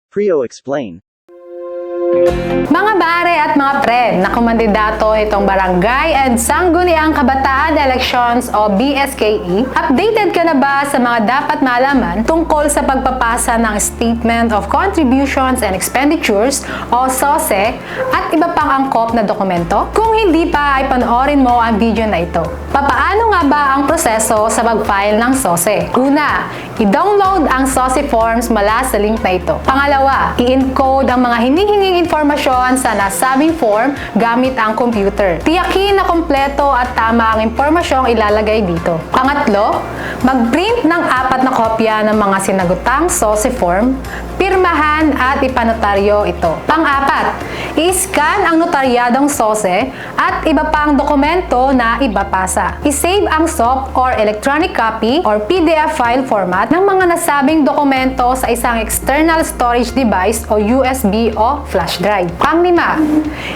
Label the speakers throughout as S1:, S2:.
S1: Prio Explain.
S2: Mga bare at mga pre na kumandidato itong Barangay and Sangguniang Kabataan Elections o BSKE, updated ka na ba sa mga dapat malaman tungkol sa pagpapasa ng Statement of Contributions and Expenditures o SOSE at iba pang angkop na dokumento? Kung hindi pa ay panoorin mo ang video na ito. Papaano nga ba ang proseso sa pag-file ng SOSE? Una, i-download ang SOSE forms mula sa link na ito. Pangalawa, i-encode ang mga hinihinging informasyon sa nasabing form gamit ang computer. Tiyakin na kompleto at tama ang impormasyong ilalagay dito. Pangatlo, mag-print ng 4 na kopya ng mga sinagutang SOSE form, pirmahan at ipanotaryo ito. Pang-apat, i-scan ang notaryadong SOSE at iba pang dokumento na ibabasa. I-save ang soft or electronic copy or PDF file format ng mga nasabing dokumento sa isang external storage device o USB o flash drive. Pang-lima,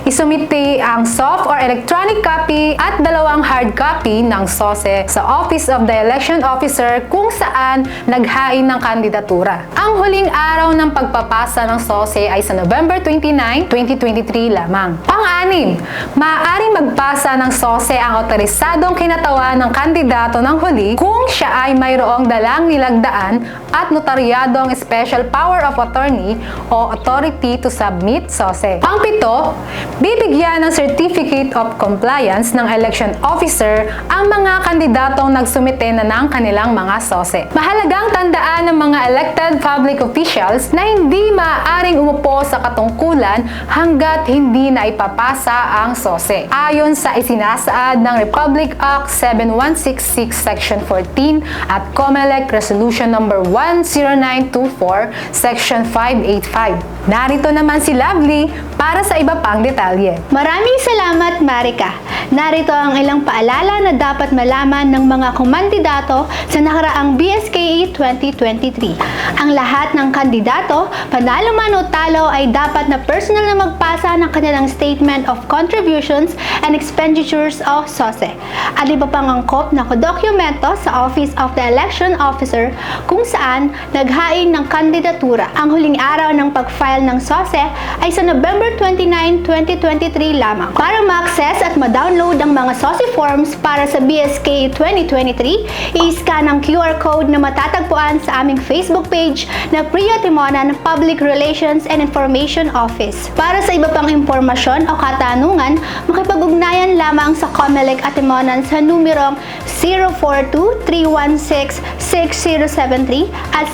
S2: isumite ang soft or electronic copy at 2 hard copy ng SOSE sa Office of the Election Officer kung saan naghain ng kandidatura. Ang huling araw ng pagpapasa ng SOSE ay sa November 29, 2023 lamang. Pang-anim, maaaring magpasa ng SOSE ang otorisadong kinatawan ng kandidato ng huli kung siya ay mayroong dalang nilagdaan at notaryadong Special Power of Attorney o Authority to Submit SOSE. Pang-pito, bibigyan ng Certificate of Compliance ng Election Officer ang mga kandidatong nagsumite na ng kanilang mga SOSE. Mahalagang tandaan ng mga elected public officials na hindi maaaring umupo sa katungkulan hanggat hindi na ipapasa ang SOSE. Ayon sa isinasaad ng Republic Act 7166 Section 14 at COMELEC Resolution Number 10924 Section 585. Narito naman si Lovely para sa iba pang detalye.
S3: Maraming salamat, Marika. Narito ang ilang paalala na dapat malaman ng mga kumandidato sa nakaraang BSKE 2023. Ang lahat ng kandidato, panalo man o talo, ay dapat na personal na magpasa ng kanilang Statement of Contributions and Expenditures o SOSE at iba pang angkop na dokumento sa Office of the Election Officer kung saan naghain ng kandidatura. Ang huling araw ng pag-file ng SOSE ay sa November 29, 2023 lamang. Para ma-access at ma-download ang mga SOSE forms para sa BSK 2023, i-scan ang QR code na matatagpuan sa aming Facebook page na Prio Timonan Public Relations and Information Office. Para sa iba pang impormasyon o katanungan, makipag-ugnayan lamang sa COMELEC Atimonan sa numerong 042-316-6073 at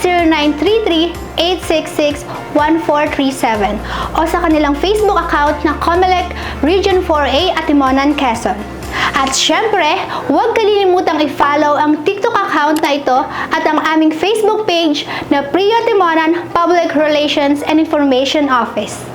S3: 0933-866-1437 o sa kanilang Facebook account na COMELEC Region 4A Atimonan, Quezon. At syempre, huwag kalilimutang i-follow ang TikTok account na ito at ang aming Facebook page na Prio Timonan Public Relations and Information Office.